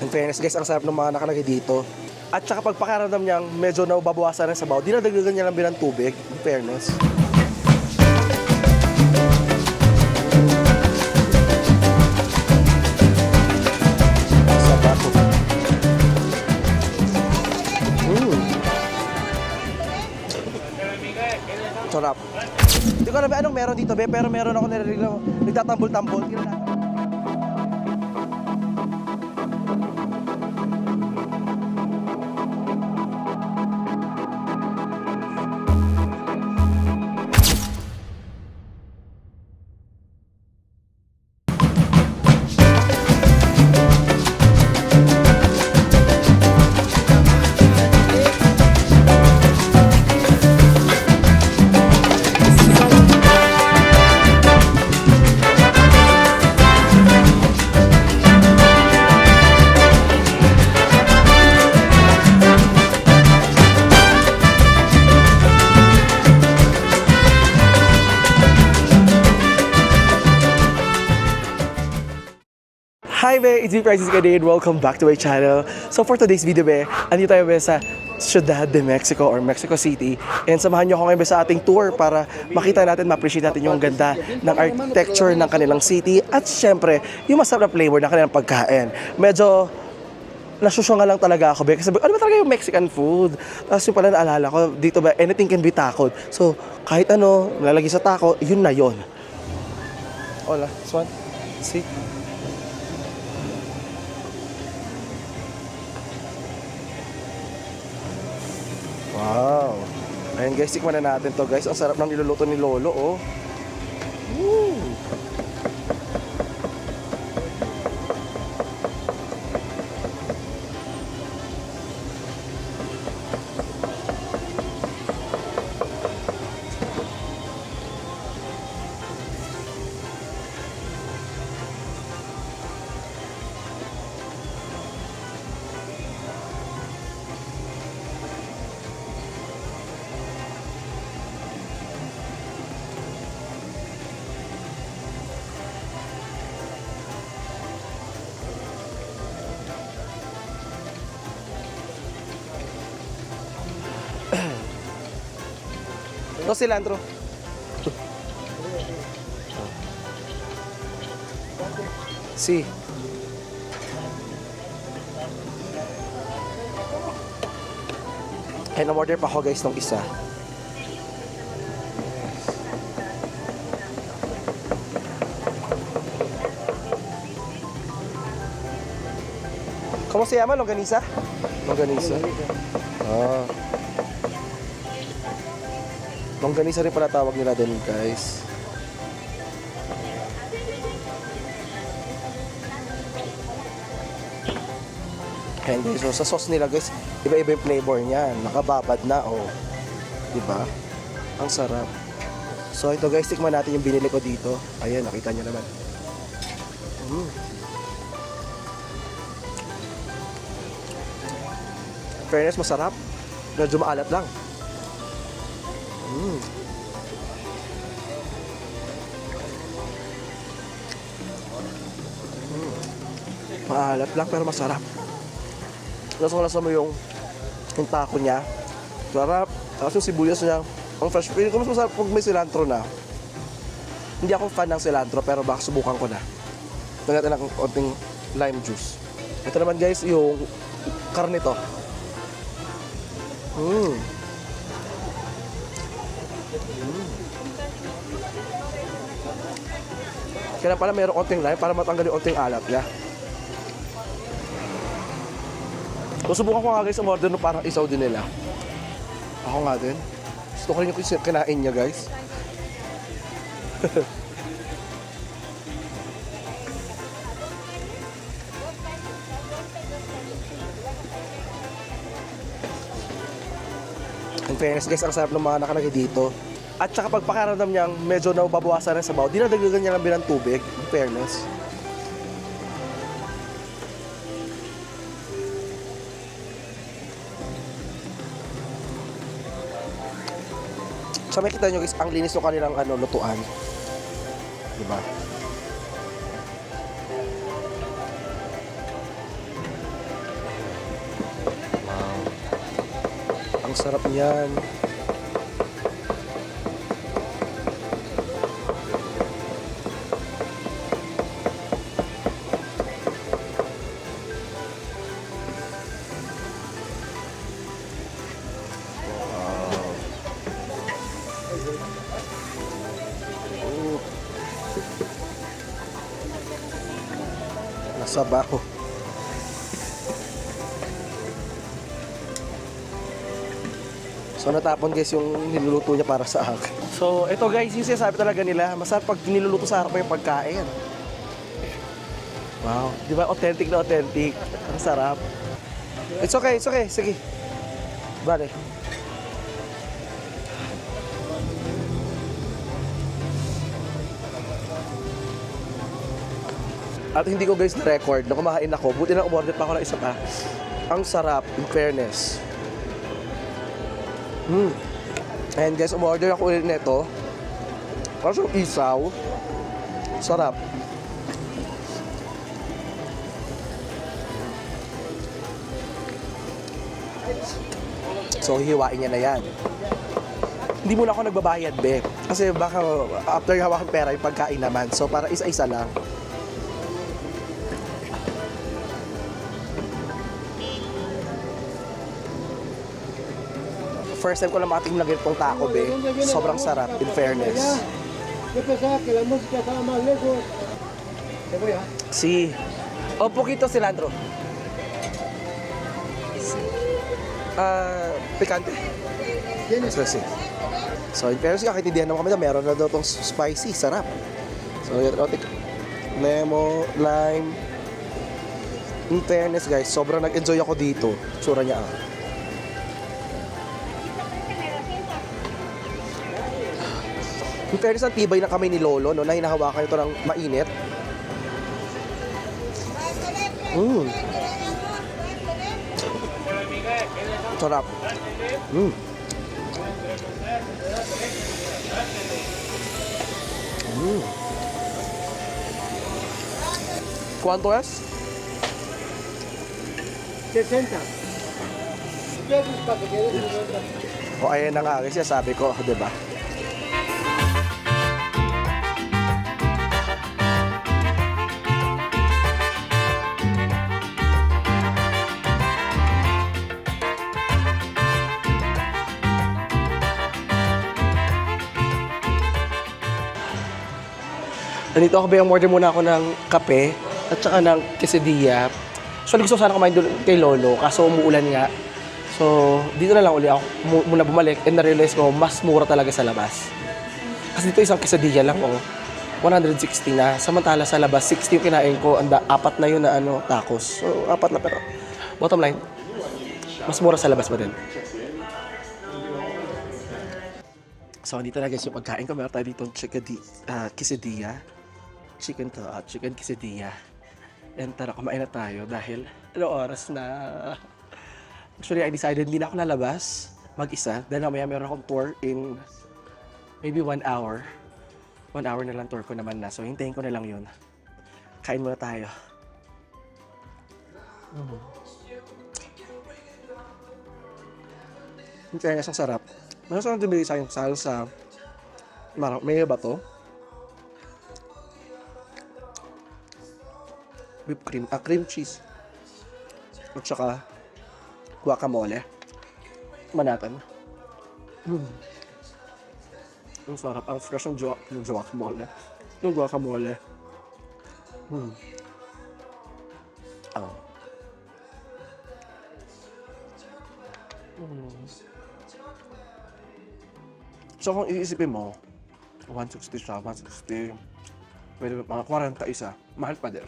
In fairness guys, ang sarap ng mga nakalagay dito. At saka pag pakiramdam niyang medyo nababawasan ng sabaw, dinadagdagan niya lang bilang tubig. In fairness. Sarap. Sarap. Hindi ko alam anong meron dito, be, pero meron ako narinig na nagtatambol-tambol. Tingnan natin. Hi be, it's me Prices Kadin. Welcome back to my channel. So for today's video be, andito tayo be sa Ciudad de Mexico or Mexico City. And samahan niyo ako ngayon be sa ating tour para makita natin, ma-appreciate natin yung ganda ng architecture ng kanilang city at syempre, yung masarap na flavor ng kanilang pagkain. Medyo nasusyunga lang talaga ako be, kasi ano ba talaga yung Mexican food? Tapos yung pala naalala ko, dito ba, anything can be tacos. So kahit ano, lalagay sa taco, yun na yun. Hola, this one. See? Wow. Ayun guys, tikman na natin to guys. Ang sarap ng niluluto ni Lolo, oh. Woo! No cilantro. Sí. Kaya na-order pa ako guys nung isa. ¿Cómo se llama? ¿Longaniza? Longaniza. Ah. Longganisa rin pala tawag nila doon guys. And so sa sauce nila guys, iba-iba yung flavor niyan. Nakababad na, oh. Diba? Ang sarap. So ito guys, tikman natin yung binili ko dito. Ayan, nakita nyo naman. Fairness, masarap. Medyo maalat lang. Maalat lang pero masarap. Lasa mo yung taco niya. Sarap. Tapos yung sibuyas niya, ang fresh. Feeling ko mas masarap pag may cilantro na. Hindi ako fan ng cilantro pero baka subukan ko na. Lagyan natin ng konting lime juice. Ito naman guys, yung karne to. Kaya pala mayroong konting lime para matanggal yung konting alat niya. So subukan ko nga guys, umorder no parang isaw din nila. Ako nga din. Gusto ko rin yung kinain niya guys. In fairness guys, ang sarap ng mga nakalagay dito. At saka pag pakiramdam niyang medyo nababawasan ng sabaw, dinadagdagan niya lang bilang tubig. In fairness. So makikita nyo guys, ang linis ng kanilang lutuan. Diba? Ang sarap niyan. Nasabaw. So natapon guys yung niluluto niya para sa akin. So ito guys, yung sinasabi talaga nila, masarap pag niluluto sa harap mo yung pagkain. Wow, di ba authentic na authentic? Ang sarap. It's okay, it's okay. Sige. Bale. At hindi ko guys na-record na kumain ako. Buti na umorder pa ako ng isa pa. Ang sarap, in fairness. And guys, umorder ako ulit nito. Parang siyang isaw. Sarap. So, hihiwain niya na yan. Hindi muna ako nagbabayad, be. Kasi baka after hawakan pera yung pagkain naman. So, para isa-isa lang. First time ko lang makatingin ng ganitong taco, be. Sobrang sarap, in fairness. Si. O, poquito cilantro. Picante. So, in fairness, kakaintindihan naman kami na meron na daw itong spicy, sarap. So, yun, lemon, lime. In fairness, guys, sobrang nag-enjoy ako dito. Tsura niya, In fairness, ang tibay na kami ni Lolo, no, na hinahawakan ito ng mainit. Sarap. ¿Cuánto es? 60. O, ayan na nga, kasi sabi ko, di ba? Nandito ako ba yung order muna ako ng kape at saka ng quesadilla. So, gusto sana kumain doon kay Lolo kaso umuulan nga. So, dito na lang uli ako muna bumalik and na-realize ko mas mura talaga sa labas. Kasi dito isang quesadilla lang 160 na. Samantala sa labas, 60 yung kinain ko. Apat na yun na tacos. So, apat na pero bottom line, mas mura sa labas pa din. So, dito na guys yung pagkain ko. Meron tayo dito quesadilla. Chicken quesadilla. And tara, kumain na tayo dahil oras na. Actually, I decided hindi na ako lalabas mag-isa. Dahil mamaya meron akong tour in maybe 1 hour. 1 hour na lang tour ko naman na. So, hintayin ko na lang yun. Kain muna tayo. Yung fairness, ang sarap. Meron sa nabili sa yung salsa. May ba to? Whipped cream, cream cheese. At saka guacamole. Manatan. Ang sarap. Ang fresh ng guacamole. Yung guacamole. So kung iisipin mo, 160 siya, 160. Pwede mga 40 isa. Mahal pa din.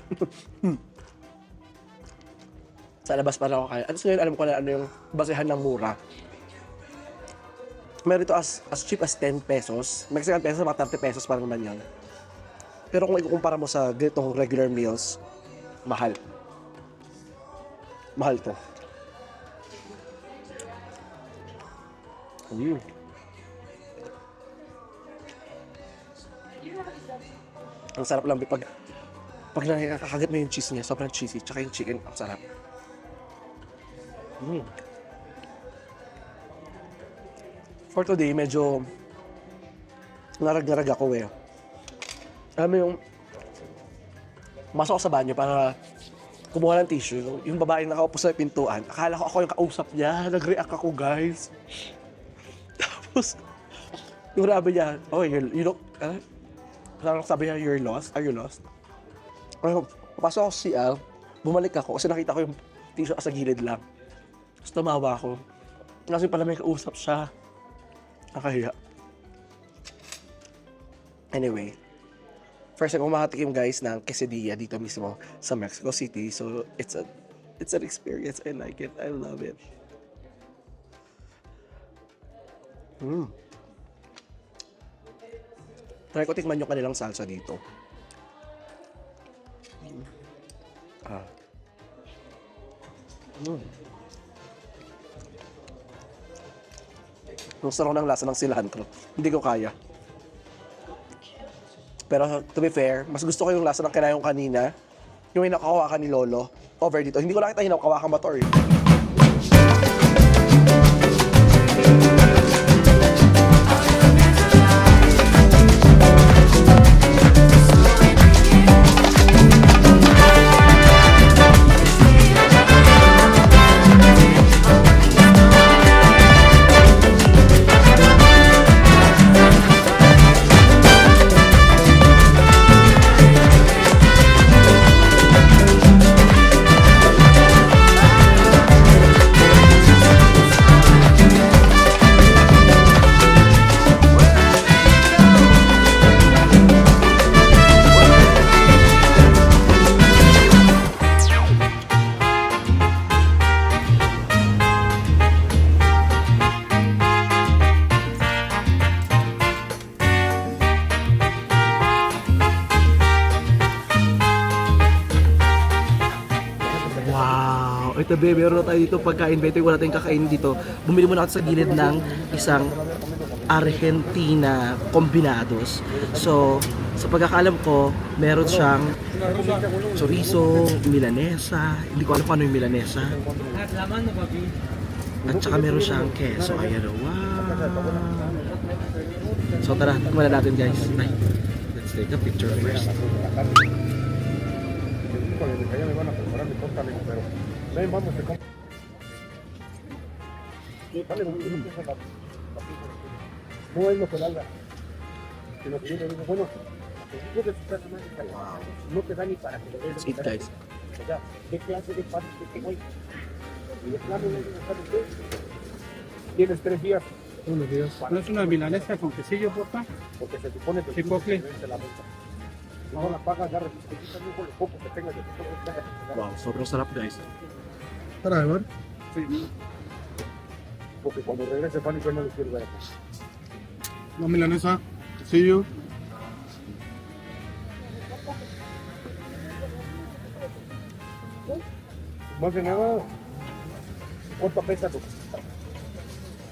Sa labas pa rin ako kaya. At ngayon alam ko na ano yung basehan ng mura. Meron ito as cheap as 10 pesos. Mexican pesos, mga 30 pesos pa naman yan. Pero kung ikukumpara mo sa ganitong regular meals, mahal. Mahal to. Ang sarap lang pag nakakagat mo yung cheese niya, sobrang cheesy, tsaka yung chicken, ang sarap. for today, medyo narag-narag ako eh. Alam mo yung, masok ako sa banyo para kumuha ng tissue. Yung babae nakaupo sa pintuan, akala ko ako yung kausap niya. Nag-react ako, guys. Tapos, yung rabi niya, oh, you look, sabi niya, you're lost? Are you lost? Papasok ako sa CL, bumalik ako kasi nakita ko yung tissue sa gilid lang. Tapos tumawa ako. Kasi pala may kausap siya. Nakahiya. Anyway, first time ko makatikim guys ng quesadilla dito mismo sa Mexico City. So, it's an experience. I like it. I love it. Try ko tikman yung kanilang salsa dito. Ang sarap ng lasa ng cilantro. Hindi ko kaya. Pero to be fair, mas gusto ko yung lasa ng kinayong kanina. Yung hinakawakan ni Lolo over dito. Hindi ko nakita hinakawakan ba to eh. Wow! Ito be, meron na tayo dito pagkain. Beto, wala tayong kakain dito. Bumili muna ako sa gilid ng isang Argentina Combinados. So, sa pagkakaalam ko, meron siyang chorizo, milanesa. Hindi ko alam kung ano yung milanesa. At saka meron siyang queso. Ayan, wow! So tara, tikman na natin guys. Ay, let's take a picture first. Let's eat guys. Tienes 3 días. 1 días. ¿No es una milanesa con quesillo, porfa? Porque se supone que Chipotle. se la venta. Si no la pagas, ya te quitan un poco que tengas de Wow, sobrang sarap guys. Para ver. Sí. Porque cuando regrese Pánico no les quiero ver. Una milanesa, quesillo. Más de nada, ¿cuánto pesa tu?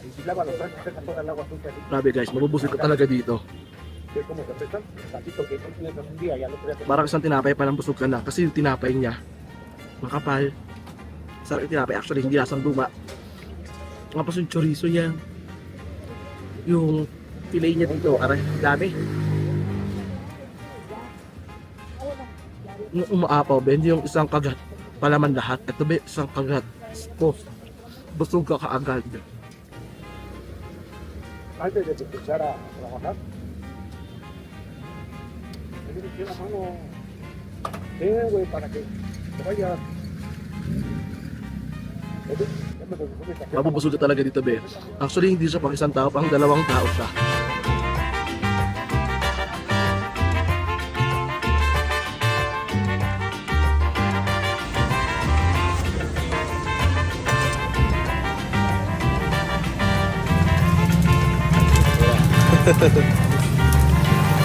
Y si lava los trastes, pesa toda el agua sucia. Grabe guys, mabubusog ka talaga dito. ¿Ves cómo se pesan? Tantito que no tienes un día, ya lo otro día te... Parang isang tinapay pa lang busog ka na kasi yung tinapay niya makapal. Sarap yung tinapay, actually hindi lasang luma. Tapos yung chorizo niya, yung fillet niya dito, aray, dami. Yung umaapaw, Ben, yung isang kagat, palaman lahat. Ito ba, isang kagat. Oh, busog ka kaagad. Antes de empezar a trabajar, me dieron la mano, güey, para que te vayas. Mabubusog ka talaga dito, be. Actually, hindi siya pang isang tao, pang dalawang tao siya.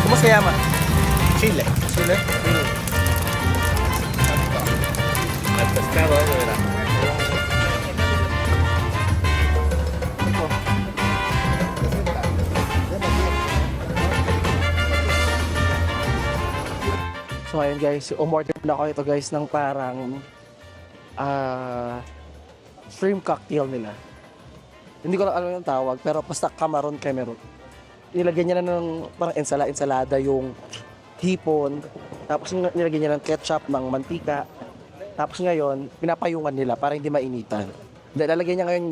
¿Cómo se llama? Chile. Chile. El pescado, ¿verdad? So ayun guys, umorder na ako ito guys ng parang shrimp cocktail nila. Hindi ko lang alam yung tawag, pero basta Cameron. Nilagyan niya na ng parang ensalada yung hipon. Tapos nilagyan niya ng ketchup, ng mantika. Tapos ngayon, pinapayungan nila para hindi mainitan. Dahil lalagyan niya ngayon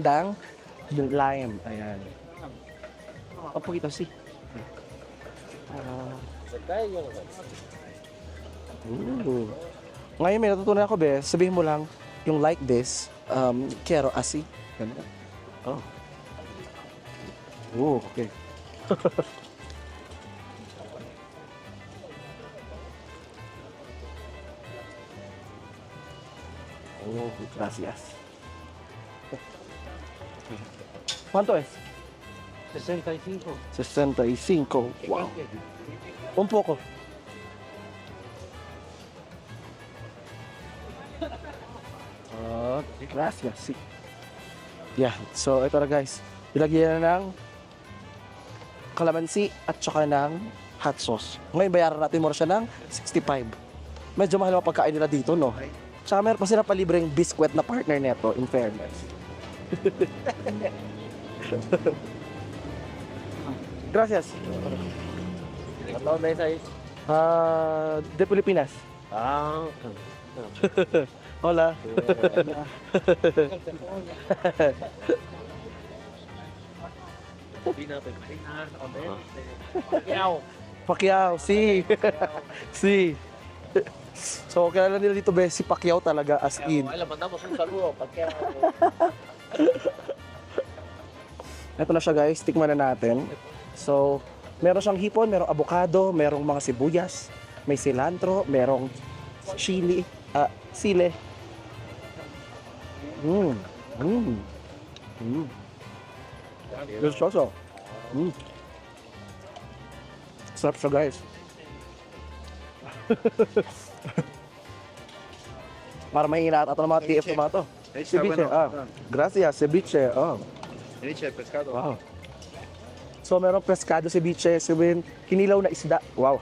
ng lime. Ayan. Un poquito así. Ngayon may natutunan ako, be. Sabihin mo lang, yung like this, quiero así. Ganun. Oh. Oh, okay. Oh, gracias. ¿Cuánto es? 65. 65. Wow. Un poco. Gracias, sí. Yeah, so ito na guys. Ilagyan na ng kalamansi at saka ng hot sauce. Ngayon bayaran natin muna siya ng 65. Medyo mahal ang pagkain nila dito, no? Tsaka meron pa sila palibreng biskwit na partner neto, in fairness. Gracias. ¿Dónde es ahí? De Pilipinas. Ah, Hola. Pacquiao, si. Si. So, kilala nila dito, be, si Pacquiao talaga as in. ahí le mandamos un saludo. Ito na siya guys, tikman na natin. So, meron siyang hipon, merong avocado, merong mga sibuyas, may cilantro, merong chili, sile. Delicioso. Sarap siya guys. Para may inaatat ng mga TF naman ito. Ceviche, gracias, ceviche, Ceviche de pescado. Wow. So, merong pescado ceviche, sabihin, kinilaw na isda. Wow.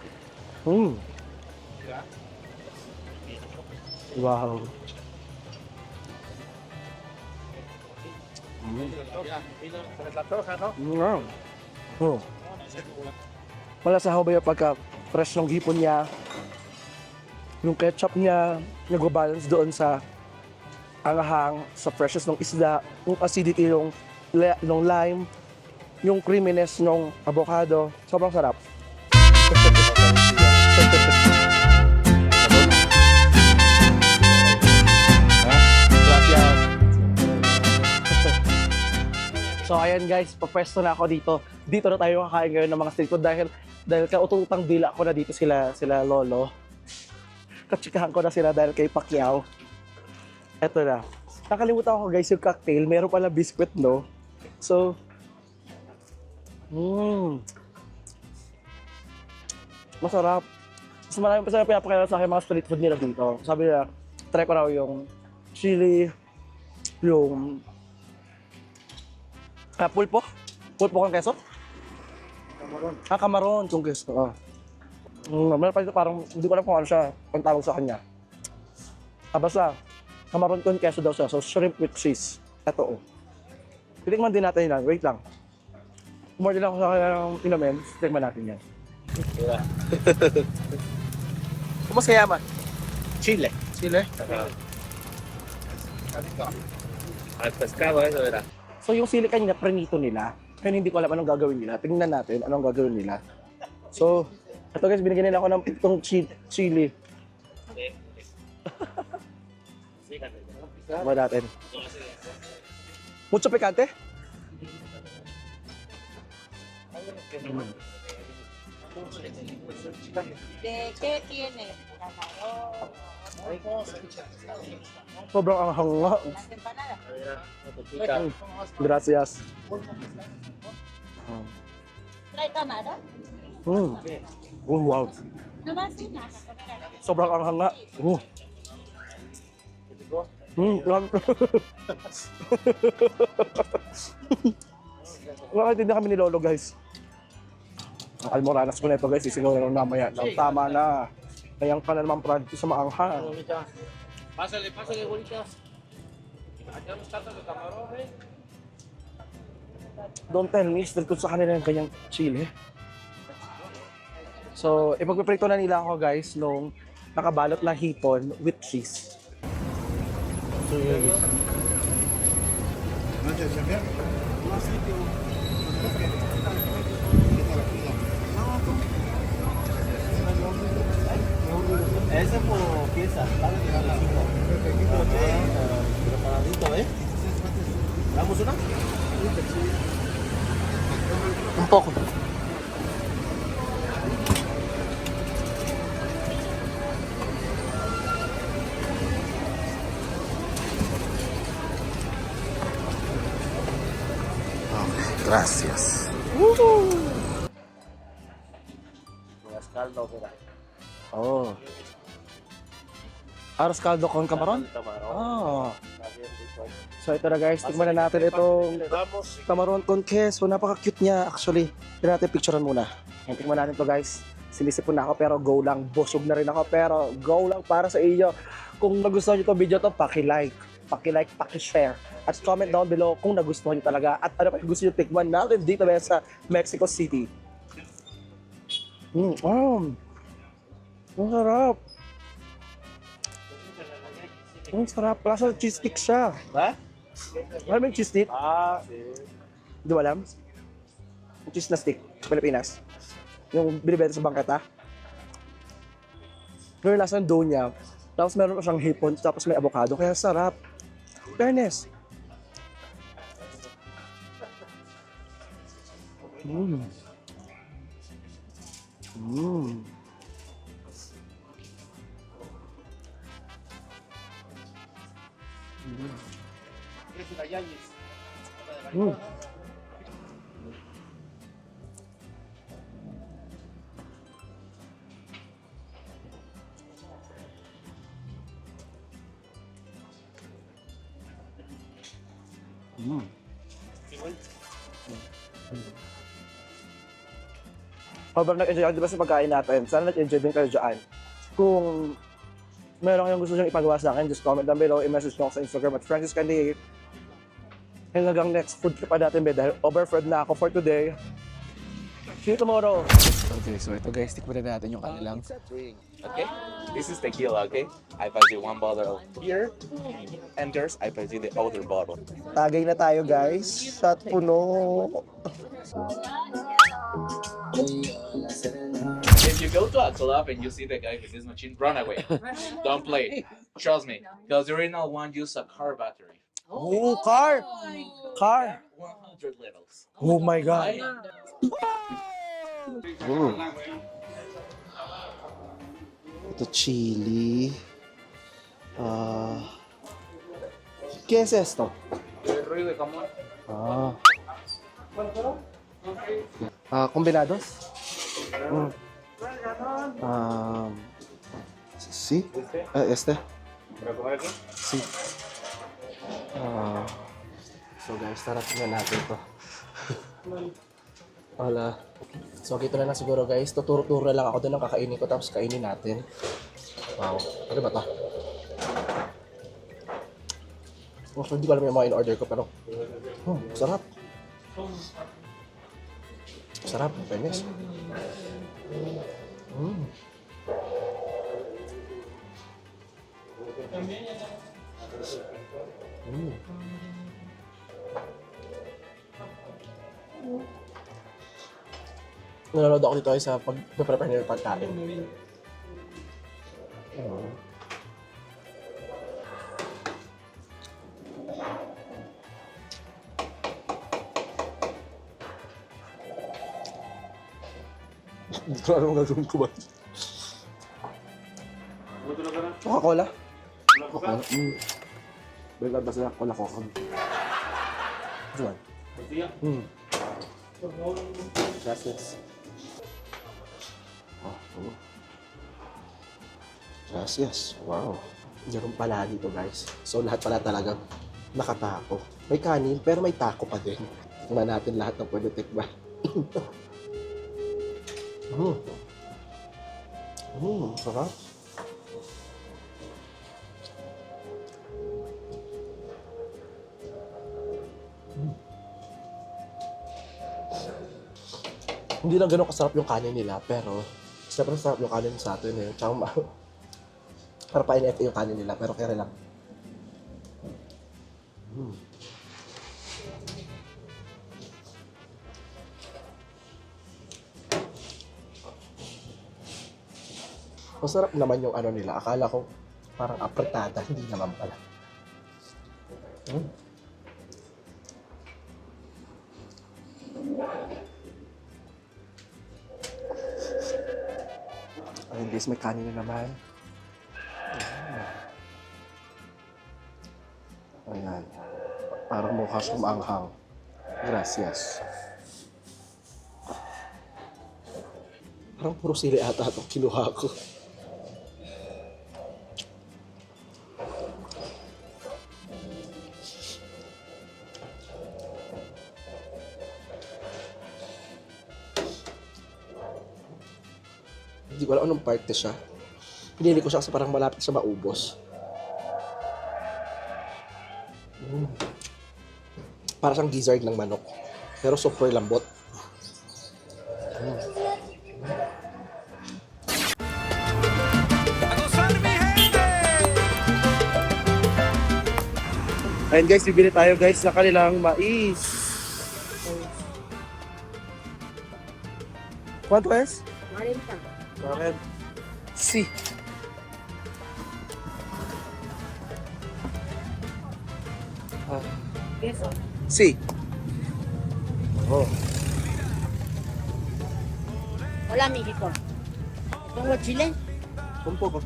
Wow. La soja, ¿no? Wow. Oh. Malasahaw ba yung pagka-fresh ng hipon niya? Yung ketchup niya, nag-balance doon sa anghang, sa freshness ng isda, yung acidity ng lime, yung creaminess ng avocado. Sobrang sarap. Gracias. So ayan guys, papwesto na ako dito. Dito na tayo kakain ngayon ng mga street food dahil kaututang dila ko na dito sila Lolo. Katsikahan ko na sila dahil kay Pacquiao. Eto na. Nakalimutan ko guys yung cocktail. Meron pala biscuit, no? So, masarap. Mas marami pa sila pinapakilala sa akin mga street food nila dito. Sabi nila, try ko raw yung chili, yung pulpo. Pulpo kang keso? Camarón. Kamaron kung keso. Meron pa dito parang, hindi ko alam kung ano siya, ang tawag sa kanya. Basta, kamaron con keso daw siya. So, shrimp with cheese. Ito, Titikman din natin yan. Wait lang. Umorder lang ako sa kanya ng inumin. Titikman natin yan. Kumas kaya man? Chile. Chile? Al pescado eso era. So, yung sili kanina, prenito nila. Kaya hindi ko alam anong gagawin nila. Tingnan natin anong gagawin nila. So, ito guys, binigyan nila ako ng itong chili. Tama natin. Mucho picante? ¿De qué tiene? Sobrang anghang nga. Las empanadas. Gracias. ¿Trae camarón? Oh, wow. Nomás una. Sobrang anghang nga. Nakakintindi kami ni Lolo, guys. Ang almoranas ko na ito, guys. Isigaw na lang namaya. Tama na. Kayang ka na naman project sa maanghang. Pásale, pásale, bonita. Acá los tatas de camarón, Don't tell me, still ko sa kanila yung ganyang chili. So, ipagpiprito na nila ako guys nung nakabalot na hipon with cheese. So, yun. Ese po pieza, ¿vale? Preparadito, ¿eh? ¿Damos una? Un poco. Gracias. Las caldo, mira. Oh. Aros caldo con camarón? Camarón. Oh. Está bien rico. So ito na guys, tignan na natin itong Vamos. camarón con queso. Napaka-cute niya actually. Tignan natin picturean muna. Ayan, tignan natin to guys. Sinisipon na ako pero go lang. Busog na rin ako pero go lang para sa iyo. Kung nagustuhan niyo itong video to, paki-like, paki-share. At comment down below kung nagustuhan niyo talaga at ano pa yung gusto niyo tikman natin dito sa Mexico City. Ang sarap. Ang sarap. Lasa ng cheese stick siya. ¿Va? Alam mo yung cheese stick? Ah, sí. Hindi mo alam? Yung cheese na stick, Pilipinas. Yung binibenta sa bangketa. Yung lasa ng dough niya. Tapos meron pa siyang hipon, tapos may avocado. Kaya sarap. Fairness. Mmm. Mmm. Mmm. Sobrang nag-enjoy ako, di ba sa pagkain natin? Sana nag-enjoy din kayo dyan. Kung meron kayong gusto nyo ipagawa sa akin, just comment down below, i-message nyo ako sa Instagram at Francis Candy. And hanggang next food trip pa natin, dahil overfed na ako for today. See you tomorrow! Okay, so ito guys, tikman na natin yung kanilang. It's a drink, okay? This is tequila, okay? I pass you one bottle here, and there's I pass you the other bottle. Tagay na tayo guys, shot puno. If you go to a club and you see the guy with this machine, run away. Don't play. Trust me, because the original one used a car battery. Oh, car! Car! 100 levels. Oh my God! Ito chili. ¿Qué es esto? Combinados? Sí. Este. Sí. So guys, tara tingnan natin to. Wala. So dito na lang siguro guys. Tuturo-turo lang ako doon ng kakainin ko tapos kainin natin. Wow. Ano ba to? Oh, hindi ko alam yung mga in-order ko pero sarap. Sarap, fairness. Nanonood ako dito ay sa pag-prepare nila ng pagkain. Hindi ko alam ang gagawin ko ba? Coca-Cola? Coca-Cola? Bigla ba sila Coca-Cola? This one? Gracias. Gracias. Wow. Meron pala dito guys. So lahat pala talagang nakatako. May kanin pero may tako pa din. Tingnan natin lahat ng pwede tikman. Sarap. Hindi lang ganun kasarap yung kanin nila, pero siyempre sarap yung kanin sa atin eh. Tsaka para pa yung kanin nila, pero kaya lang. Masarap naman yung ano nila. Akala ko parang apretada, hindi naman pala. Ayun guys, may kanin na naman. Ayan. Parang mukha siyang maanghang. Gracias. Parang puro sili ata itong kinuha ko. Hindi ko alam anong parte siya. Pinili ko siya kasi parang malapit siya maubos. Para siyang gizzard ng manok. Pero super lambot. Ayun guys, bibili tayo guys sa kanilang mais. ¿Cuánto es? 40. Bakit? Si. Peso. Si. Oh. Hola, México. ¿Pongo chile? Un poco.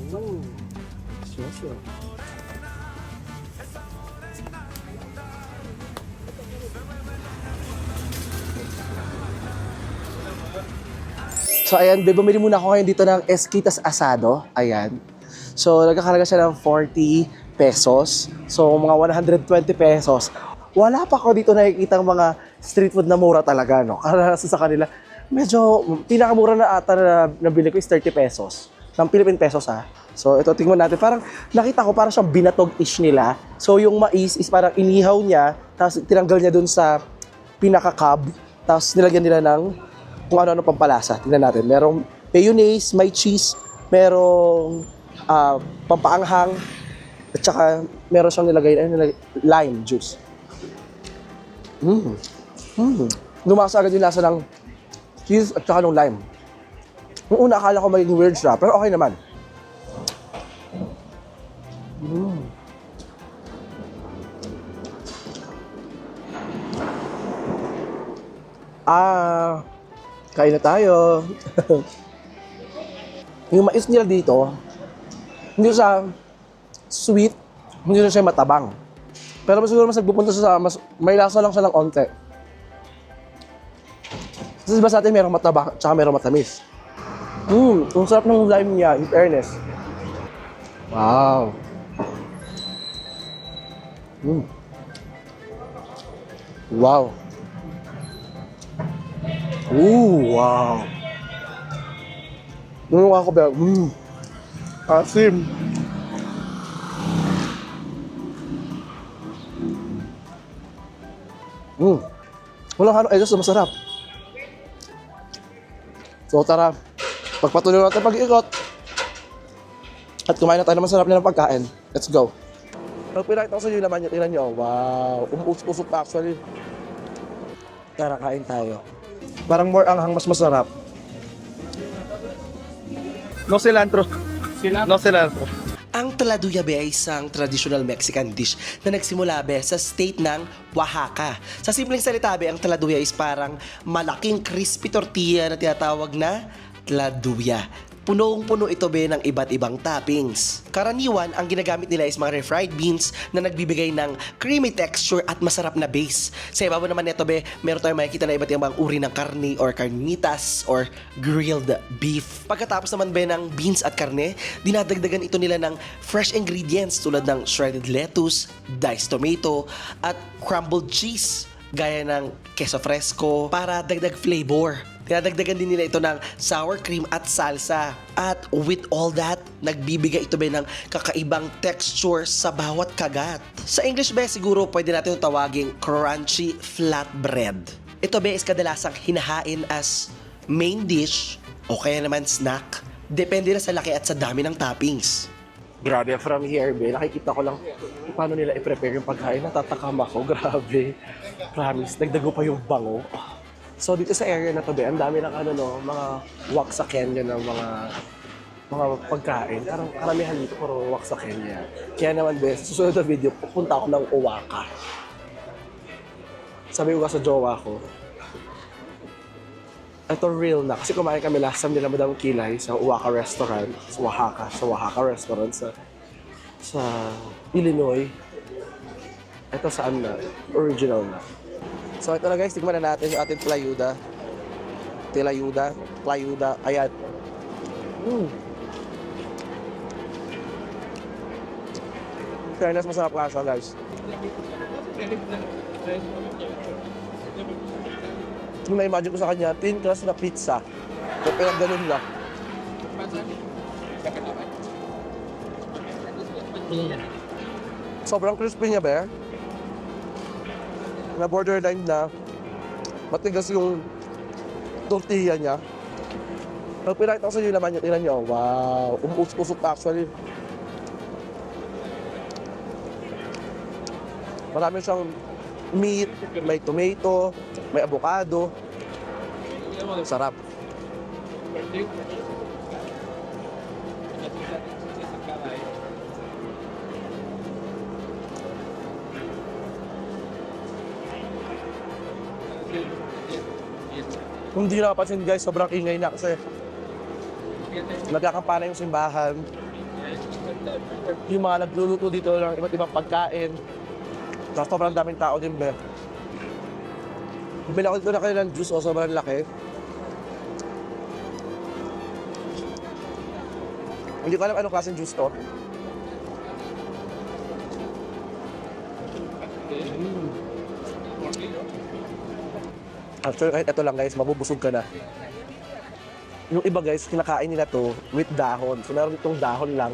Delicioso. So ayan, bumili muna ako ngayon dito ng Esquitas Asado. Ayan. So nagkakalaga siya ng 40 pesos. So mga 120 pesos. Wala pa ako dito nakikita ng mga street food na mura talaga, no? Karanasan sa kanila, medyo pinakamura na ata na nabili ko is 30 pesos. Ng Philippine pesos ha. So ito, tingnan natin. Parang nakita ko parang siyang binatog-ish nila. So yung mais is parang inihaw niya, tapos tinanggal niya dun sa pinaka-cub, tapos nilagyan nila ng kung ano-ano pampalasa. Tingnan natin. Merong mayonnaise, may cheese, merong pampaanghang, at saka meron siyang nilagay, lime juice. Lumasa agad yung lasa ng cheese at saka ng lime. Yung una akala ko magiging weird siya, pero okay naman. Kain na tayo. Yung mais nila dito, hindi siya sweet, hindi siya matabang. Pero siguro mas nagpupunta sa may lasa lang siya ng onte. Kasi diba sa atin merong matabang, tsaka merong matamis. Ang sarap ng lime niya, in fairness. Wow. Wow. Wow. Nung ako ba, asim. Walang hanong edos na masarap. So tara, pagpatuloy natin pag-iikot. At kumain na tayo ng masarap na ng pagkain. Let's go. Pag pinakita ko sa inyo naman niya, tingnan nyo. Wow, usok pa actually. Tara, kain tayo. Parang more anghang, mas masarap. No cilantro. No cilantro. Ang taladuya be ay isang traditional Mexican dish na nagsimula be sa state ng Oaxaca. Sa simpleng salita be, ang taladuya is parang malaking crispy tortilla na tinatawag na taladuya. Punong-puno ito be ng iba't ibang toppings. Karaniwan, ang ginagamit nila is mga refried beans na nagbibigay ng creamy texture at masarap na base. Sa ibabaw naman nito be, meron tayong makikita na iba't ibang uri ng karne or carnitas or grilled beef. Pagkatapos naman be ng beans at karne, dinadagdagan ito nila ng fresh ingredients tulad ng shredded lettuce, diced tomato, at crumbled cheese gaya ng queso fresco para dagdag flavor. Dinadagdagan din nila ito ng sour cream at salsa. At with all that, nagbibigay ito ba ng kakaibang texture sa bawat kagat. Sa English ba, siguro pwede natin itong tawaging crunchy flatbread. Ito ba is kadalasang hinahain as main dish o kaya naman snack. Depende na sa laki at sa dami ng toppings. Grabe, from here, be, nakikita ko lang paano nila i-prepare yung pagkain. Natatakam ako, grabe. Promise, nagdago pa yung bango. So dito sa area na to, be, ang dami ng mga wak sa Kenya ng mga pagkain. Parang karamihan dito puro wak sa Kenya. Kaya naman, be, sa susunod na video, pupunta ako ng Owaka. Sabi ko sa jowa ko, ito real na. Kasi kumain kami last time nila Madam Kilay sa Owaka Restaurant. Sa Oaxaca Restaurant sa Illinois. Ito saan na? Original na. So ito na guys, tignan na natin yung ating tlayuda. Tlayuda. Ayan. Fairness, masarap lasa guys. Yung na-imagine ko sa kanya, thin crust na pizza. Kaya pinag-ganun lang. Sobrang crispy niya, be. Na borderline na. Matigas yung tortilla niya. Pag pinakita ko sa inyo yung laman niya, tingnan niyo. Wow! Umusok actually. Marami siyang meat, may tomato, may avocado. Sarap. Kung di nakapansin guys, sobrang ingay na kasi nagkakampana yung simbahan. Yung mga nagluluto dito ng iba't ibang pagkain. Tapos sobrang daming tao din, be. Bumili ako dito na kayo ng juice o sobrang laki. Hindi ko alam anong klaseng juice to. Actually, kahit ito lang guys, mabubusog ka na. Yung iba guys, kinakain nila to with dahon. So meron itong dahon lang.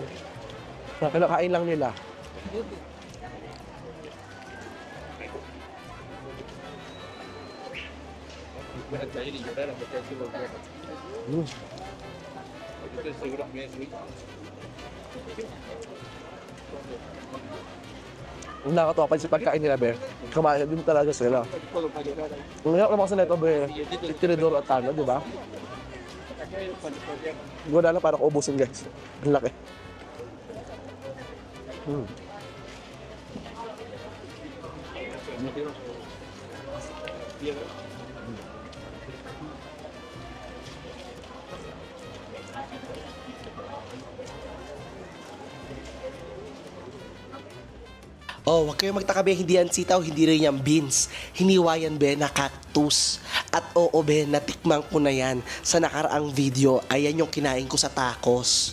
Na kinakain lang nila. Ang nakakatawa pa sa pagkain nila, be. Kumain din talaga sila. Ang hirap naman kasi nito, be. Tinidor at tano, di ba? Guna lang para kaubusin, guys. Ang laki. Oh, huwag kayong magtaka, be, hindi yan sitaw, hindi rin yan beans. Hiniwa yan, be, na cactus. At oo, be, natikman ko na yan sa nakaraang video. Ayan yung kinain ko sa tacos.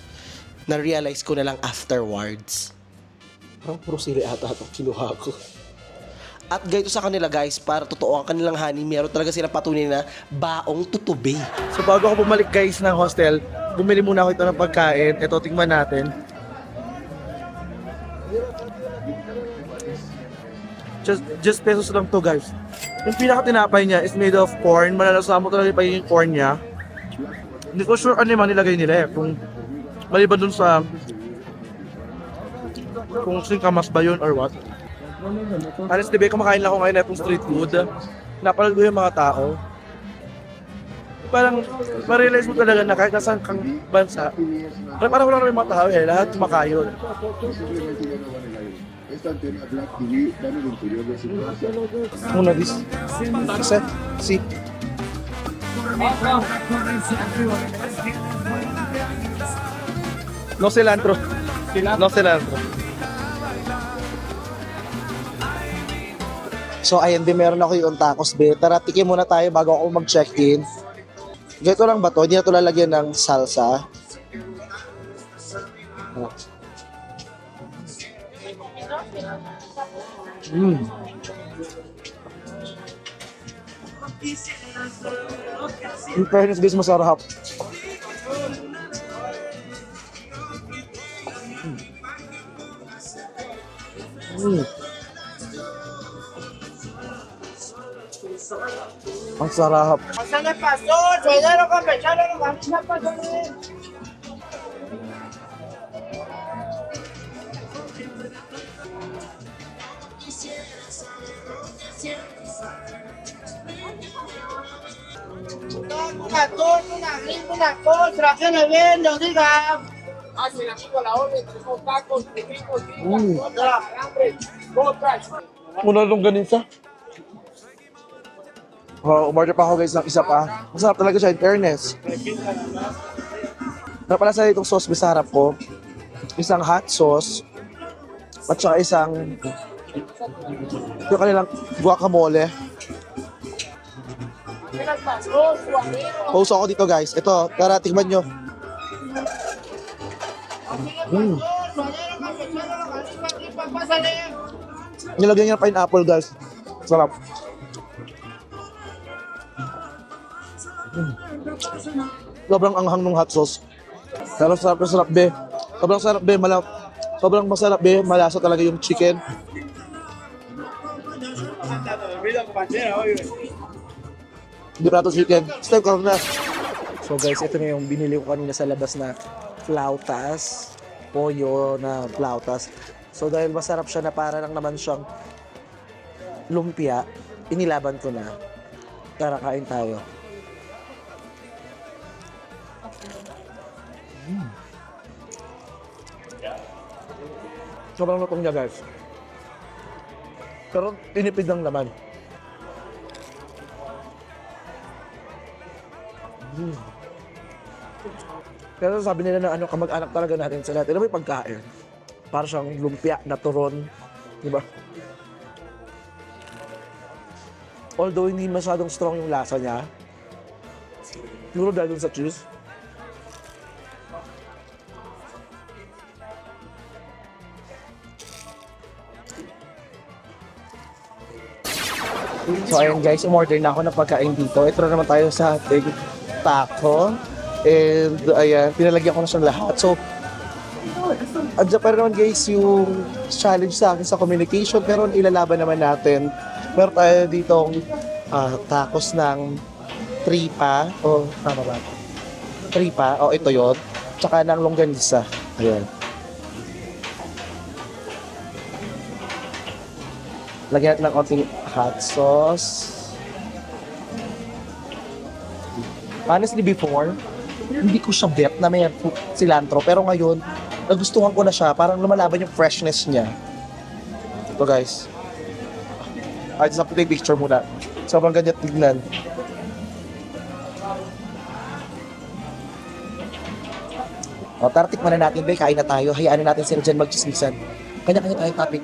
Na-realize ko na lang afterwards. Parang puro sili ata itong kinuha ko. At ganito sa kanila guys, para totoo ang kanilang honey, meron talaga sila patunay na baong tutubi. So bago ako bumalik guys ng hostel, bumili muna ako ito ng pagkain. Ito, tingnan natin. Just pesos lang to guys. Yung pinaka-tinapay niya is made of corn. Malalasa mo talaga pa yung corn niya. Hindi ko sure ano yung nilagay nila eh. Kung maliban dun sa kung singkamas ba yun or what. Honestly, be, kumakain lang ako ngayon na itong street food. Napanood ko yung mga tao. Parang ma-realize mo talaga na kahit nasaan kang bansa, parang wala rin mga tao eh. Lahat kumakayon. Una this. Kasi, see. No cilantro. No cilantro. So ayan, be, meron ako yung tacos, be. Tara, tikim muna tayo bago ako mag-check-in. Ganito lang ba to? Hindi na ito lalagyan ng salsa. In fairness guys, masarap. Ang sarap. Pásale, pastor, suéltalo, campechano, no camisa, pastor. Pastor, una cosa, que me vendo, diga. Ah, si la chico la orden, tenemos tacos, ricos, otra, hambre, otra. Muna longganisa. Umorder pa ako guys ng isa pa. Masarap talaga siya in fairness. Napala sa itong sauce masarap ko. Isang hot sauce. At saka isang yung kanilang guacamole. Pause ako dito guys. Ito, tara tikman nyo. Nilagyan niya ng pineapple guys. Sarap. Sobrang anghang ng hot sauce. Pero sarap na sarap be. Sobrang sarap be, sobrang masarap be, malasa talaga yung chicken. Hindi pa ito chicken. Step ka na. So guys, ito na yung binili ko kanina sa labas na flautas. Pollo na flautas. So dahil masarap siya na para lang naman siyang lumpia, inilaban ko na. Tara, kain tayo. Sobrang lutong niya guys. Pero tinipid ng laman. Pero sabi nila na ano, kamag-anak talaga natin sa lahat. Ito may pagkain. Para siyang lumpia na turon. Diba? Although hindi masyadong strong yung lasa niya. Siguro dahil dun sa cheese. So ayun guys, umorder na ako ng pagkain dito. Ito na naman tayo sa ating taco. And ayan, pinalagyan ko na siyang lahat. So, andyan pa rin naman guys yung challenge sa akin sa communication. Pero ilalaban naman natin. Meron tayo ditong tacos ng tripa. O, tama ba? Tripa. O, ito yun. Tsaka ng longganisa. Ayan. Lagyan natin ng konting hot sauce. Honestly, before, hindi ko siya bet na may cilantro. Pero ngayon, nagustuhan ko na siya. Parang lumalaban yung freshness niya. Ito guys. I just have to take picture muna. Sobrang ganyan tignan. O, tara tikman na natin, be. Kain na tayo. Hayaan na natin sila dyan mag-chismisan. Kanya-kanya tayo topic.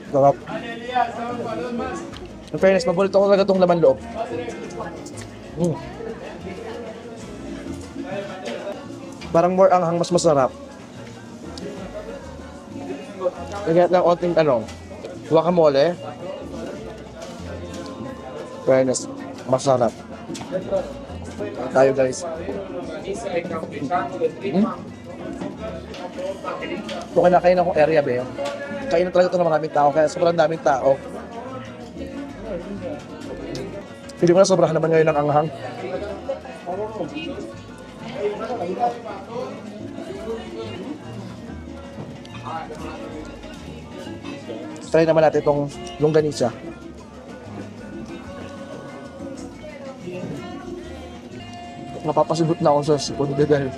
Sarap. In fairness, mabulit ako talaga itong laman loob. Parang more anghang, mas masarap. Lagyan ng konting guacamole. Fairness, masarap. Tayo guys. Ito kinakain akong area, be. Kainan talaga ito ng maraming tao, kaya sobrang daming tao. Hindi ko na sobrahan naman ngayon ng anghang. Try naman natin itong longganisa. Napapasigot na ako sa sipon dahil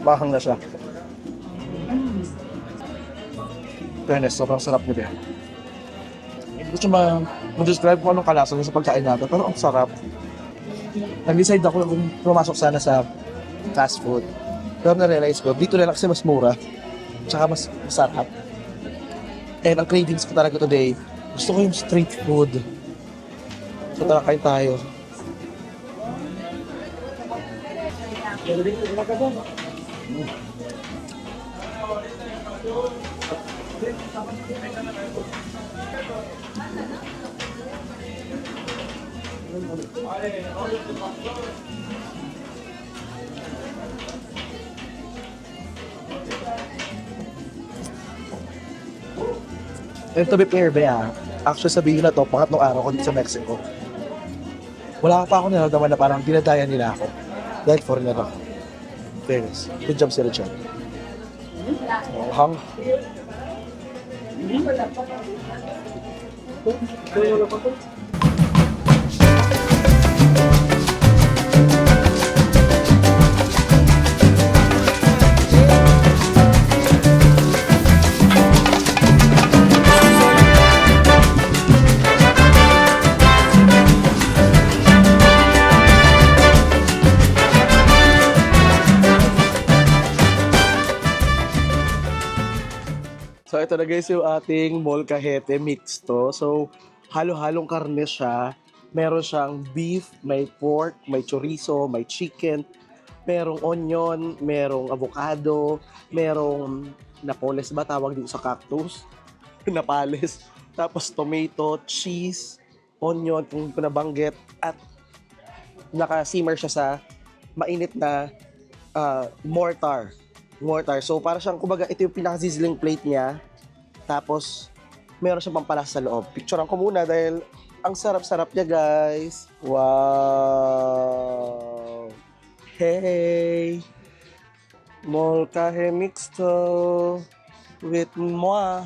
mahang na siya. Fairness, sobrang sarap niya. Hindi ko siya ma-describe kung anong kalasa niya sa pagkain natin, pero ang sarap. Nag-decide ako kung pumasok sana sa fast food. Pero na-realize ko, dito na lang kasi mas mura. Tsaka mas masarap. And ang cravings ko talaga today, gusto ko yung street food. So tara, kain tayo. And to be fair, Bea, actually sabihin na to, pangatlong araw ko dito sa Mexico. Wala pa ako nilalaman na parang dinadaya nila ako. Dahil foreigner ako. Fairness. Good job sila dyan. Hang. So ito na guys yung ating molcajete mixto. So halo-halong karne siya. Meron siyang beef, may pork, may chorizo, may chicken, merong onion, merong avocado, merong napoles ba tawag dito sa cactus? Napales. Tapos tomato, cheese, onion, kung hindi ko nabanggit, at naka-simmer siya sa mainit na mortar. So, para siyang, kumbaga, ito yung pinaka-sizzling plate niya. Tapos, meron siyang pampalasa sa loob. Picturean ko muna dahil ang sarap-sarap niya, guys. Wow! Hey! Molcaje mixto with moi.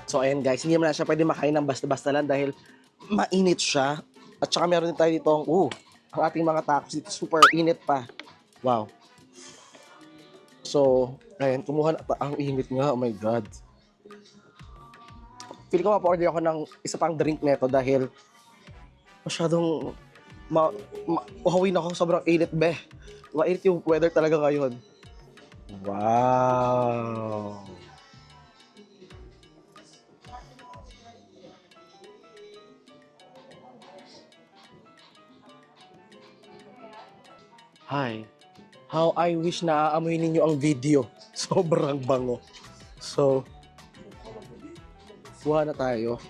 So, ayan guys, hindi mo na siya pwede makain ng basta-basta lang dahil mainit siya. At saka meron din tayo dito ang ating mga tacos dito. Super init pa. Wow. So, ayan, kumuha na ang init nga. Oh my God. Feel ko mapa-order ako ng isa pang drink neto dahil masyadong uhawin ako. Sobrang init, be. Mainit yung weather talaga ngayon. Wow. Hi. How I wish na aamoy ninyo ang video. Sobrang bango. So, kuha na tayo.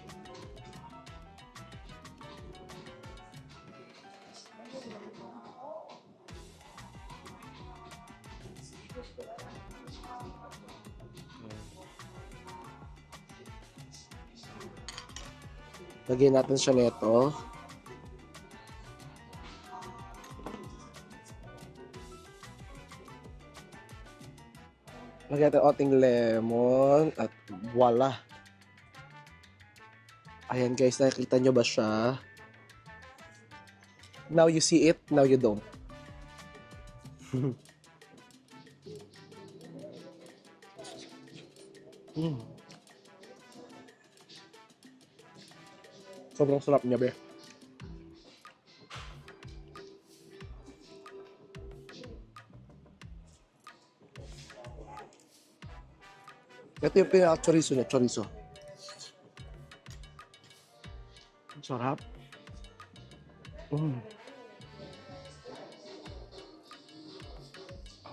Lagyan natin siya nito. Lagyan natin ating lemon at voila. Ayan guys, nakikita nyo ba siya? Now you see it, now you don't. Sobrang sarap niya, be. Ito yung pinaka-chorizo niya, chorizo. Ang sarap. Ang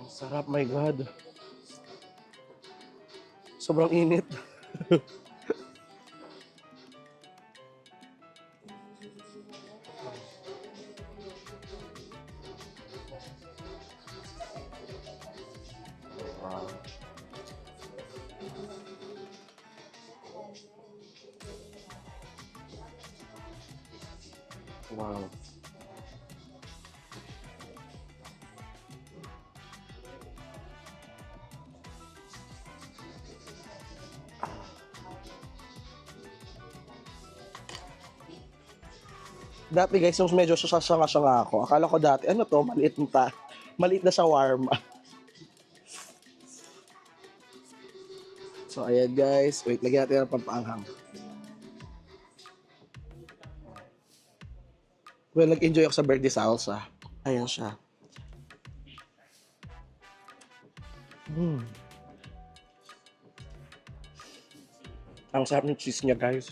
sarap, my God. Sobrang init. Wow. Dati guys, yung medyo sasanga-sanga ako. Akala ko dati, ano to, maliit na shawarma. So, ayan guys. Wait, lagyan natin ng pampaanghang. Well, nag-enjoy ako sa birthday salsa. Ayan siya. Ang sarap ng cheese niya, guys.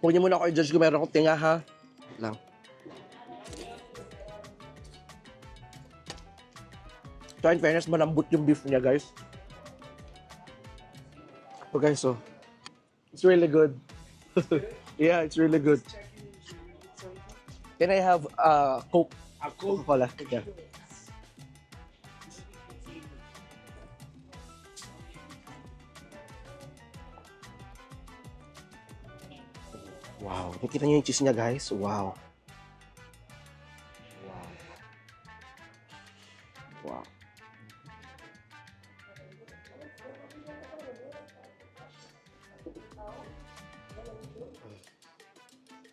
Huwag niyo muna ako i-judge kung meron akong tinga, ha? Lang. So, in fairness, malambot yung beef niya, guys. So, guys, so, it's really good. Yeah, it's really good. Can I have Coke? Coca-Cola. Yeah. Wow. Nakita niyo yung cheese niya, guys? Wow. Wow. Wow.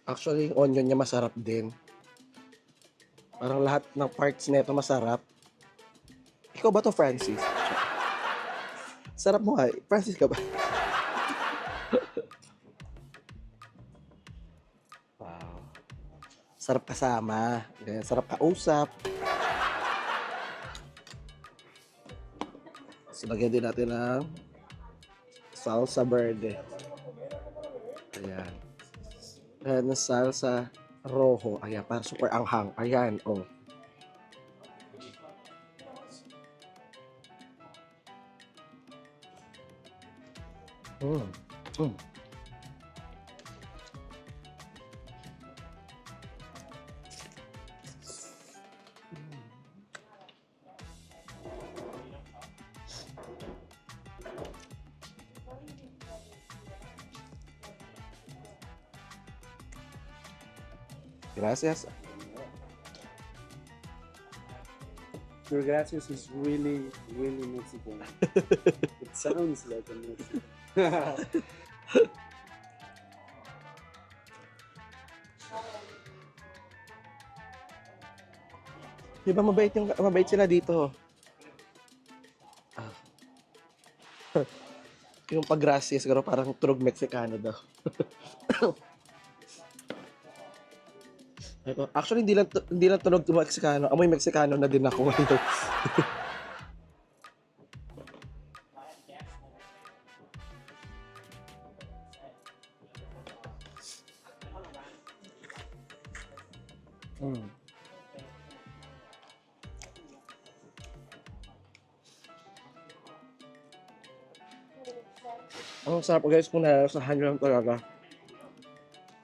Actually, yung onion niya masarap din. Parang lahat ng parts nito masarap. Ikaw ba to, Francis? Sarap mo nga. Francis ka ba? Wow. Sarap kasama. Ganyan, sarap kausap. So, lagyan din natin ng salsa verde. Ayan. Ayan, salsa rojo. Ayan, para super anghang. Ayan, oh. Mm. Mm. Gracias. Your gracias is really, really Mexican. It sounds like a Mexican. Di ba mabait sila dito? Ah. Yung pag-gracias, siguro parang tunog Mexicano daw. Ito, actually, hindi lang tunog Mexicano. Amoy Mexicano na din ako ngayon. Mm. Ang sarap guys kung nalasahan nyo lang talaga.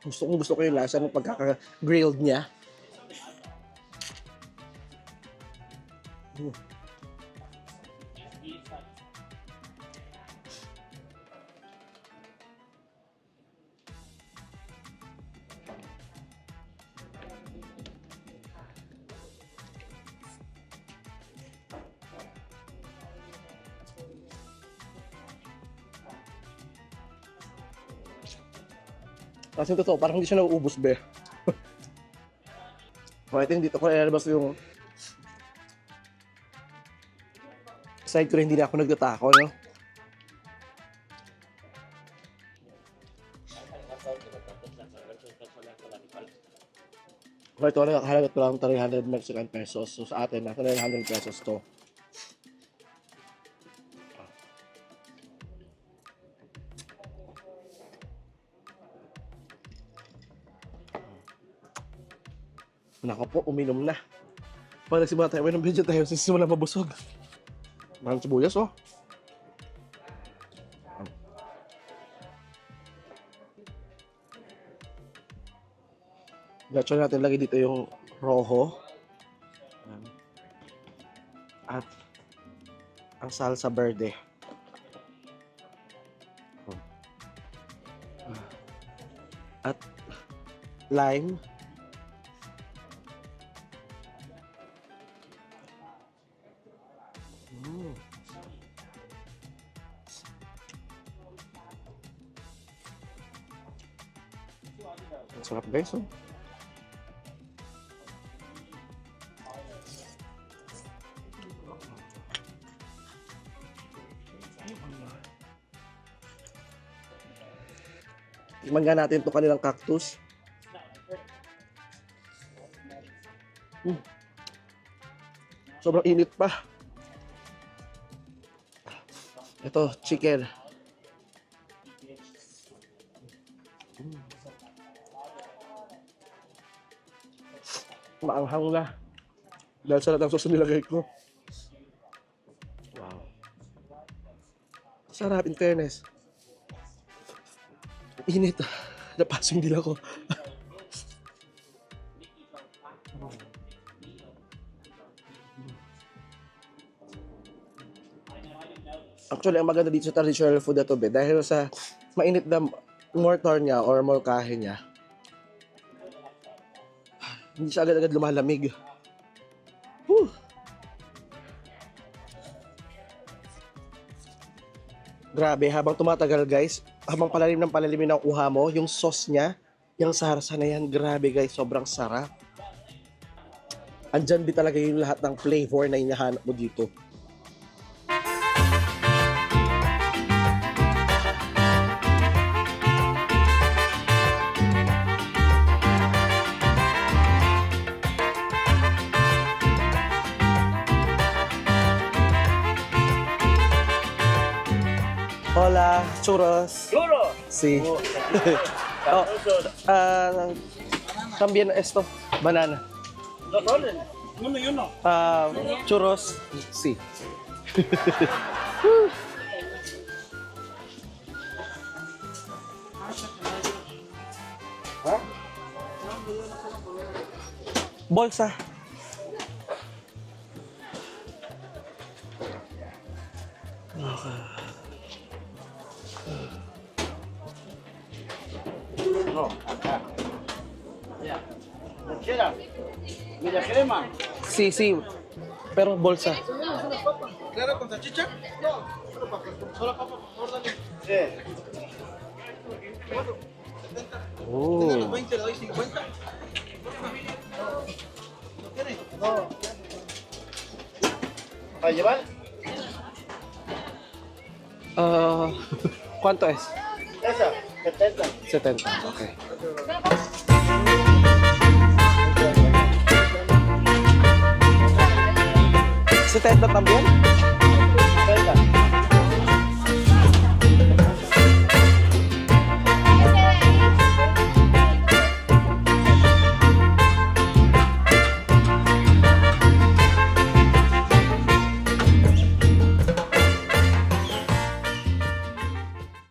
Gusto ko yung lasa ng pagkaka-grilled niya. Kasi totoo, parang hindi siya nauubos, be. So, I think dito ko ilalabas yung side ko na hindi na ako nagtatako, no? Okay, ito na nakahalagat ko lang 300 Mexican pesos. So, sa atin, nasa 900 pesos to. Nako po, uminom na. Pag nagsimula tayo, ng video tayo, sisimula mabusog. Maraming sibuyas, oh. Gacho natin lagi dito yung rojo. At ang salsa verde. At lime. Ang sarap guys, oh. Tikman nga natin itong kanilang cactus. Sobrang init pa. Ito, chicken. Maanghang na. Dahil sa lahat ng sauce na nilagay ko. Wow. Sarap, in fairness. Init. Napasong din ako. Actually, ang maganda dito sa traditional food na to, be, dahil sa mainit na mortar niya or molkahe niya, hindi siya agad-agad lumalamig. Whew. Grabe, habang tumatagal guys, habang palalim ng palalimin ng kuha mo, yung sauce niya, yung sarsa na yan, grabe guys, sobrang sarap. Andyan din talaga yung lahat ng flavor na hinahanap mo dito. Hola, churros. Churros. Sí. Oh, también esto, banana. Dos soles. Uno y uno. Churros. Sí. Bolsa. No, acá. Ya. Lechera. Media crema. Sí, sí. Pero bolsa. ¿Claro con salchicha? No. Solo papa. Órale. Sí. Oh. 20, le doy 50. ¿No tiene? No. ¿Para llevar? ¿Cuánto es? Esa, 70. 70. Okay. ¿70 también? 70.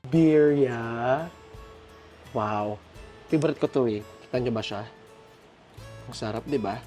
Birria. Wow. Favorite ko to eh. Kita nyo ba siya? Ang sarap, di ba?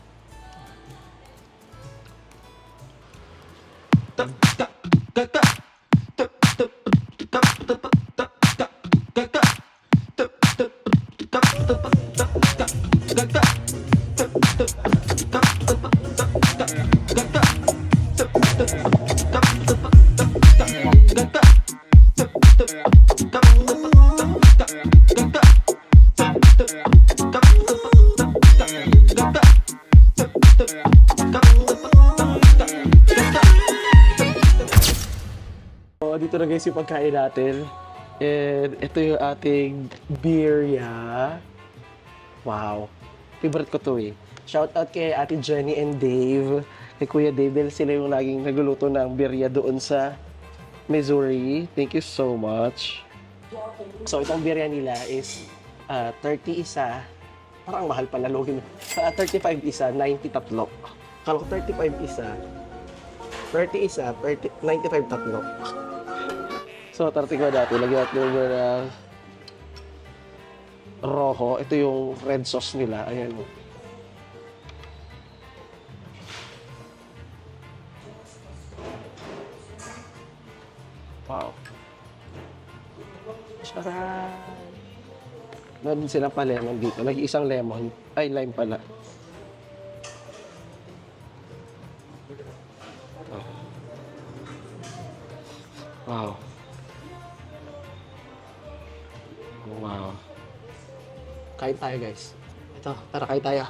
So, dito na guys yung pagkain natin. And ito yung ating birria. Wow. Favorite ko to eh. Shout out kay Ate Jenny and Dave. Kay Kuya Dave dahil sila yung laging nagluluto ng birria doon sa Missouri. Thank you so much. So itong birria nila is 30 isa. Parang mahal pala login. 35 isa, 90 tatlo. Kala ko 35 isa. 30 isa, 95 tatlo. So, tarting ko dati. Lagyan natin yung rojo. Ito yung red sauce nila. Ayan. Wow. Sarap. Meron silang pa lemon dito. Lagi isang lemon. Ay, lime pala. Wow. Wow. Kain tayo guys. Ito, tara kain tayo.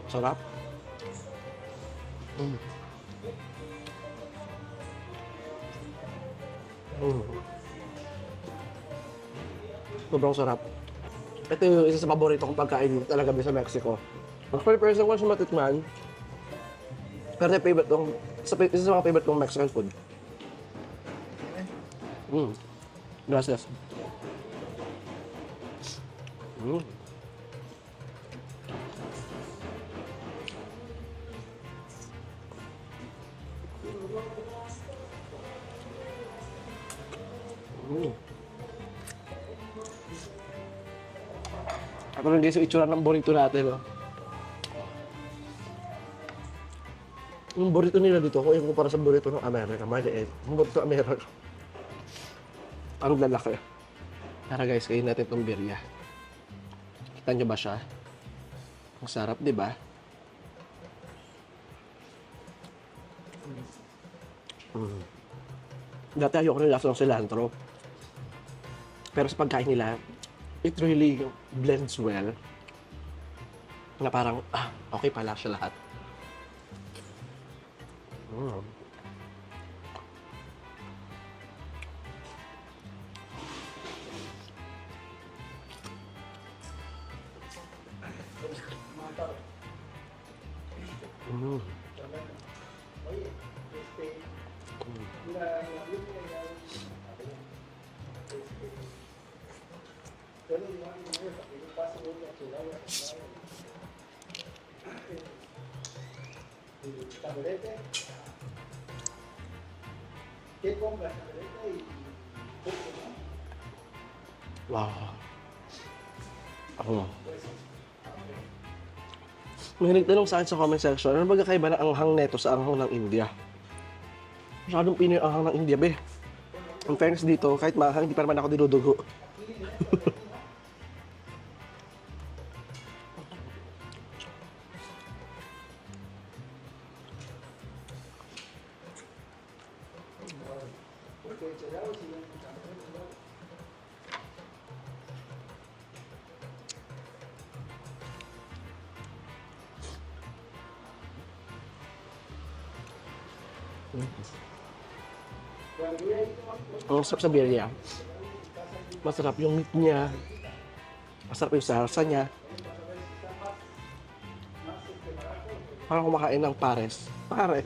Sarap. Sobrang sarap. Ito yung isa sa paborito kong pagkain talaga sa Mexico. Actually, person ko siya matikman. Pero favorite kong, isa sa mga favorite kong Mexican food. Gracias. Ito rin guys yung itsura ng burrito natin, oh. Yung burrito nila dito, kung ikumpara sa burrito ng Amerika, maliit. Yung burrito ng Amerika, ang lalaki. Tara guys, kain natin itong birria. Kita nyo ba siya? Ang sarap, di ba? Dati ayoko ng lasa ng cilantro. Pero sa pagkain nila, it really blends well. Na parang, okay pala siya lahat. Wow. Ako. May nagtanong sa akin sa comment section, ano ba kakaiba ng anghang neto sa anghang ng India? Masyadong Pinoy ang anghang ng India, be. In fairness dito, kahit maanghang, hindi pa naman ako dinudugo. Ang sarap sa birria. Masarap yung meat niya. Masarap yung sarsa niya. Parang kumakain ng pares. Pares.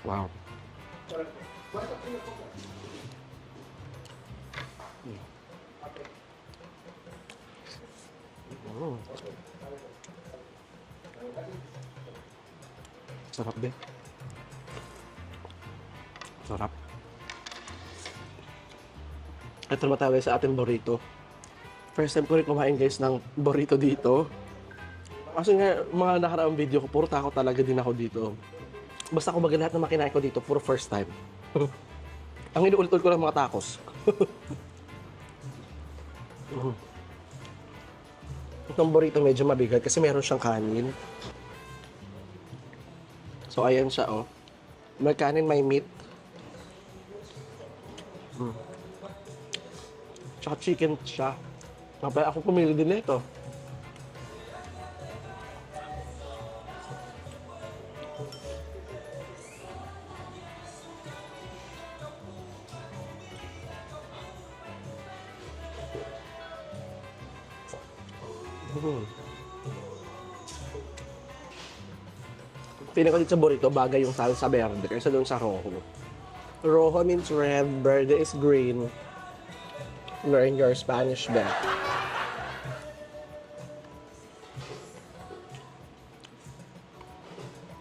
Wow. Sarap din. Sarap. Ito naman tayo sa ating burrito. First time ko rin kumain guys ng burrito dito. Kasi nga, mga nakaraang video ko, puro takot talaga din ako dito. Basta kumbaga lahat ng makinain ko dito, puro first time. Ang inuulit-ulit ko lang mga tacos. Itong burrito medyo mabigat kasi meron siyang kanin. So, ayan siya, oh. May kanin, may meat. Tsaka chicken siya. Kaya ako pumili din nito. Pinaka dito sa burrito, bagay yung salsa verde kaysa doon sa rojo. Rojo means red, verde is green. Learn your Spanish back.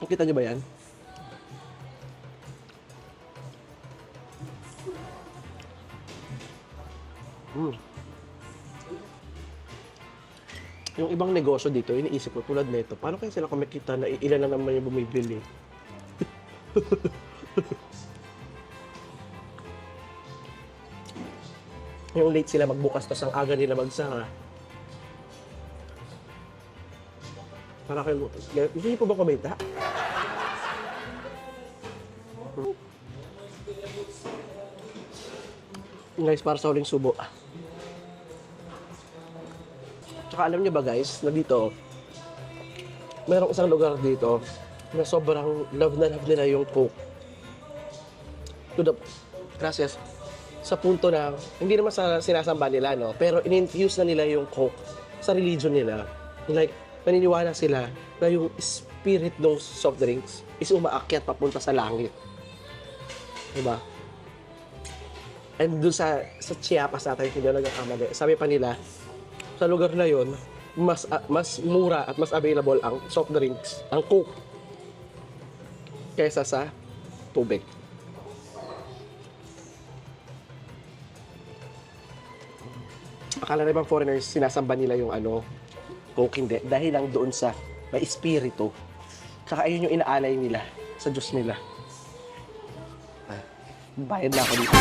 Kita niyo ba yan? Yung ibang negosyo dito, iniisip ko tulad nito, paano kaya sila kumikita na ilan na naman yung bumibili? Yung late sila magbukas, tapos ang aga nila magsara. Para kayo, gusto niyo po ba kumita? Guys, para sa huling subo. Tsaka alam niyo ba guys, na dito, mayroong isang lugar dito na sobrang love na love nila yung Coke. Gracias. Sa punto na, hindi naman sa sinasamba nila, no? Pero in-infuse na nila yung Coke sa religion nila. Like, paniniwala sila na yung spirit ng soft drinks is umaakyat papunta sa langit. Diba? And dun sa Chiapas natin, hindi na nagkakamali. Sabi pa nila, sa lugar na yon, mas mura at mas available ang soft drinks, ang Coke, kaysa sa tubig. Akala na ibang foreigners, sinasamba nila yung Coke, hindi. Dahil lang doon sa may espiritu. Tsaka ayun yung inaalay nila sa Diyos nila. Bayad na ako dito.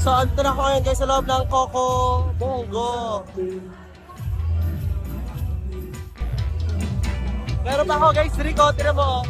So, andito na ako ngayon guys sa loob ng Coco Bongo. Meron pa ako guys, Rico, tira mo.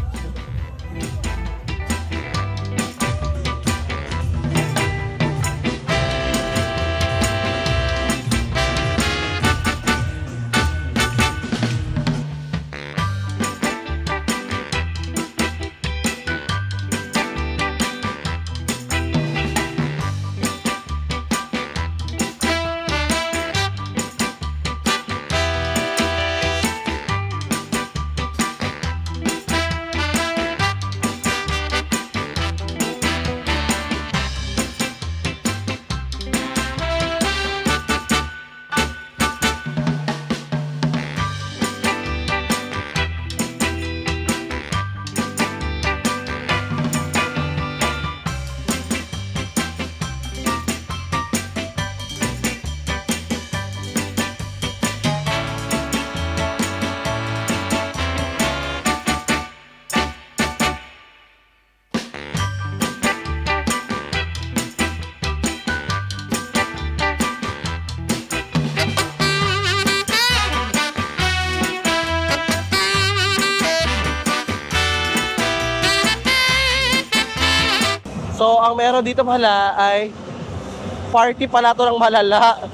So, ang meron dito pala ay party pala to ng malala.